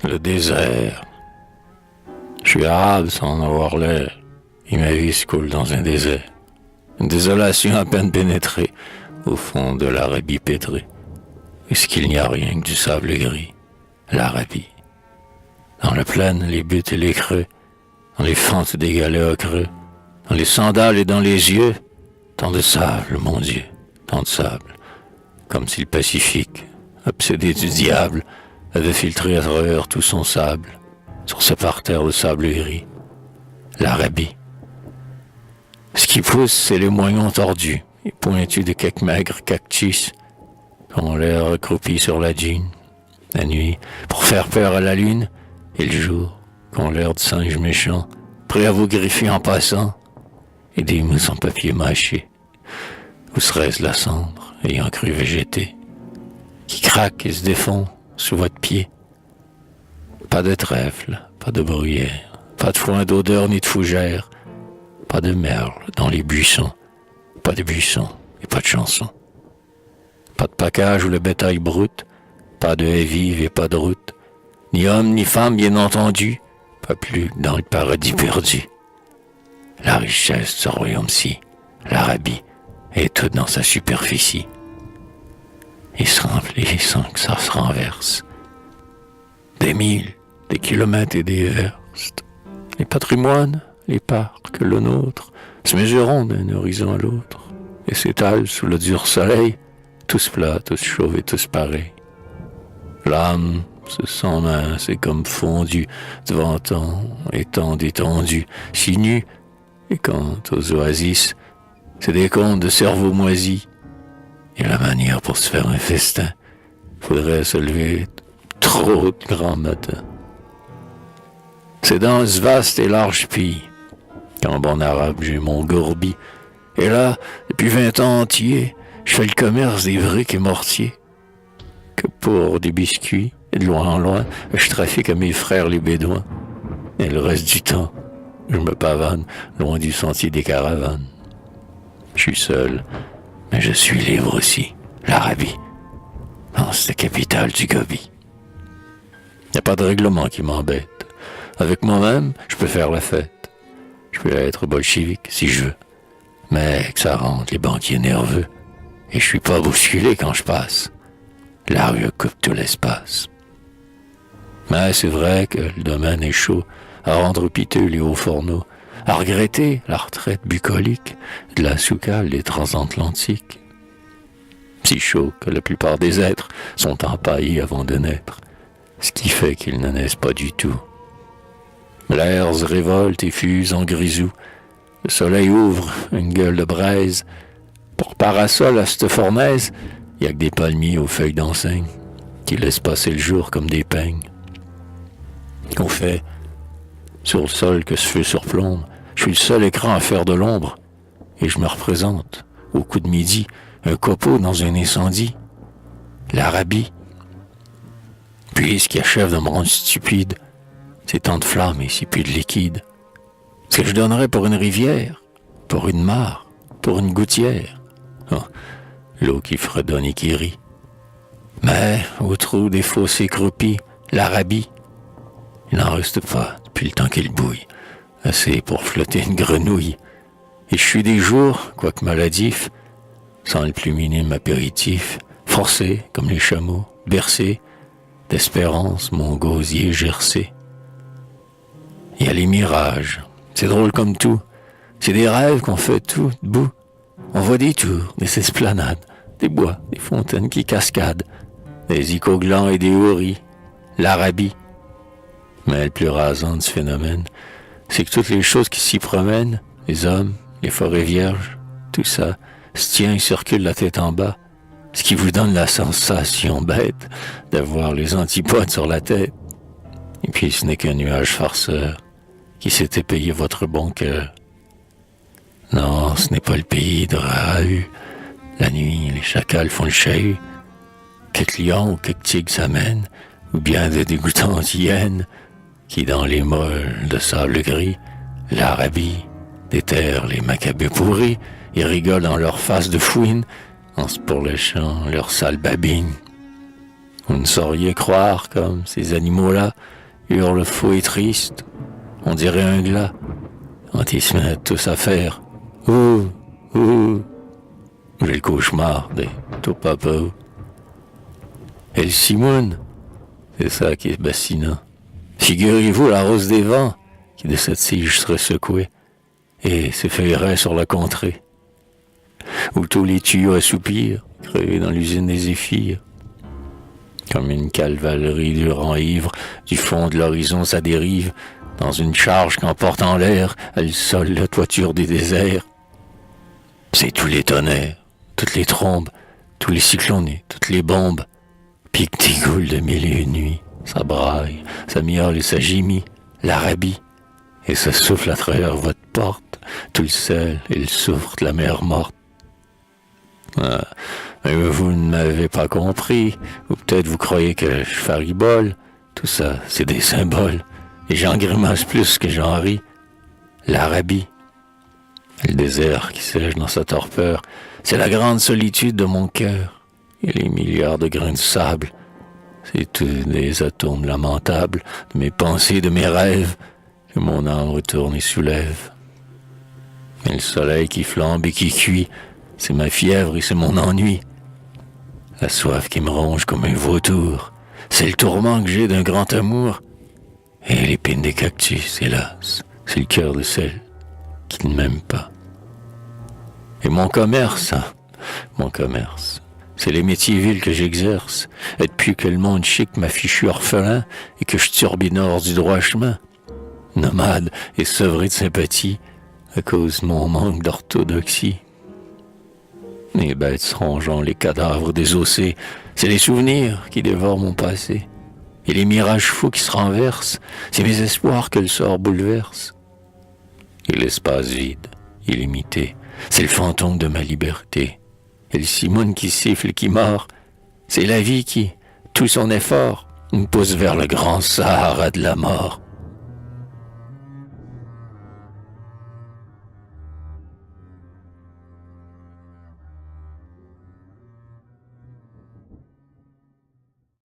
le désert. Je suis arabe sans en avoir l'air, et ma vie se coule dans un désert. Une désolation à peine pénétrée, au fond de l'Arabie pétrée. Est-ce qu'il n'y a rien que du sable gris, l'Arabie? Dans la plaine, les buttes et les creux, dans les fentes des galets ocreux, dans les sandales et dans les yeux, tant de sable, mon Dieu, tant de sable, comme si le Pacifique, obsédé du diable, avait filtré à travers tout son sable, sur ce parterre de sable gris, l'Arabie. Ce qui pousse, c'est les moignons tordus et pointus de quelques maigres cactus, qui ont l'air accroupis sur la dune, la nuit, pour faire peur à la lune, et le jour, qui ont l'air de singes méchants, prêts à vous griffer en passant, et des mousses en papier mâché. Où serait-ce la cendre, ayant cru végéter, qui craque et se défend sous votre pied? Pas de trèfle, pas de bruyère, pas de foin d'odeur ni de fougère, pas de merle dans les buissons, pas de buissons et pas de chansons. Pas de pacage où le bétail broute, pas de haie vive et pas de route, ni homme ni femme bien entendu, pas plus dans le paradis perdu. La richesse de ce royaume-ci, l'Arabie, est toute dans sa superficie. Il se remplit sans que ça se renverse. Des milles, des kilomètres et des verstes. Les patrimoines, les parcs, le nôtre, se mesureront d'un horizon à l'autre et s'étalent sous le dur soleil, tous plats, tous chauves et tous pareils. L'âme se sent mince et comme fondue devant tant et tant d'étendues, si nue, et quant aux oasis, c'est des contes de cerveau moisi. Et la manière pour se faire un festin, faudrait se lever trop de grand matin. C'est dans ce vaste et large pays qu'en bon arabe j'ai mon gourbi. Et là, depuis 20 ans entiers, je fais le commerce des briques et mortiers. Que pour des biscuits, et de loin en loin, je trafique à mes frères les bédouins. Et le reste du temps, je me pavane loin du sentier des caravanes. Je suis seul, mais je suis libre aussi, l'Arabie, dans cette capitale du Gobi. Y a pas de règlement qui m'embête. Avec moi-même, je peux faire la fête. Je peux être bolchevique si je veux. Mais que ça rende les banquiers nerveux. Et je suis pas bousculé quand je passe. La rue coupe tout l'espace. Mais c'est vrai que le domaine est chaud à rendre piteux les hauts fourneaux, à regretter la retraite bucolique de la soukale des transatlantiques. Si chaud que la plupart des êtres sont empaillés avant de naître, ce qui fait qu'ils ne naissent pas du tout. L'air se révolte et fuse en grisou. Le soleil ouvre une gueule de braise. Pour parasol à cette fournaise, il n'y a que des palmiers aux feuilles d'enseigne qui laissent passer le jour comme des peignes. Qu'on fait sur le sol que ce feu surplombe. Je suis le seul écran à faire de l'ombre et je me représente, au coup de midi, un copeau dans un incendie. L'Arabie. Puis ce qui achève de me rendre stupide, c'est tant de flammes et si peu de liquide. Ce que je donnerais pour une rivière, pour une mare, pour une gouttière. Oh, l'eau qui fredonne et qui rit. Mais au trou des fossés croupis, l'Arabie, il n'en reste pas depuis le temps qu'elle bouille, assez pour flotter une grenouille. Et je suis des jours, quoique maladif, sans le plus minime apéritif, forcé comme les chameaux, bercé d'espérance mon gosier gercé. Il y a les mirages, c'est drôle comme tout. C'est des rêves qu'on fait tout debout. On voit des tours, des esplanades, des bois, des fontaines qui cascadent, des icoglands et des houris, l'Arabie. Mais le plus rasant de ce phénomène, c'est que toutes les choses qui s'y promènent, les hommes, les forêts vierges, tout ça, se tient et circule la tête en bas, ce qui vous donne la sensation bête d'avoir les antipodes sur la tête. Et puis ce n'est qu'un nuage farceur qui s'était payé votre bon cœur. Non, ce n'est pas le pays de Rahu. La nuit, les chacals font le chahut. Quelques lions ou quelques tigres s'amènent, ou bien de dégoûtantes hyènes qui, dans les molles de sable gris, l'Arabie déterrent les macabées pourris et rigolent dans leur face de fouine en se pourléchant leurs sales babines. Vous ne sauriez croire comme ces animaux-là hurle faux et triste, on dirait un glas, quand ils se mettent tous à faire « Ouh, ouh ». J'ai le cauchemar des topapeaux. Et le Simone, c'est ça qui est bassinant. Figurez-vous la rose des vents, qui de cette tige serait secouée, et s'effeuillerait sur la contrée. Où tous les tuyaux assoupirent, crevés dans l'usine des zéphyrs. Comme une cavalerie de rangs ivres, du fond de l'horizon ça dérive, dans une charge qu'emporte en l'air, elle sole la toiture des déserts. C'est tous les tonnerres, toutes les trombes, tous les cyclonés, toutes les bombes, pique-tigoule de mille et une nuits. Ça braille, ça miaule et ça gémit, l'Arabie, et ça souffle à travers votre porte, tout le sel et le soufre de la mer morte. Ah, mais vous ne m'avez pas compris, ou peut-être vous croyez que je faribole. Tout ça, c'est des symboles, et j'en grimace plus que j'en ris. L'Arabie, le désert qui sèche dans sa torpeur, c'est la grande solitude de mon cœur, et les milliards de grains de sable, c'est tous des atomes lamentables de mes pensées, de mes rêves, que mon âme retourne et soulève. Et le soleil qui flambe et qui cuit, c'est ma fièvre et c'est mon ennui. La soif qui me ronge comme un vautour, c'est le tourment que j'ai d'un grand amour. Et l'épine des cactus, hélas, c'est le cœur de celle qui ne m'aime pas. Et mon commerce, c'est les métiers vils que j'exerce, et depuis que le monde chic m'a fichu orphelin et que je turbinore du droit chemin, nomade et sevré de sympathie à cause de mon manque d'orthodoxie. Les bêtes se rongeant les cadavres désossés, c'est les souvenirs qui dévorent mon passé. Et les mirages fous qui se renversent, c'est mes espoirs que le sort bouleverse. Et l'espace vide, illimité, c'est le fantôme de ma liberté. Et le Simone qui siffle et qui mord, c'est la vie qui, tout son effort, nous pousse vers le grand Sahara de la mort.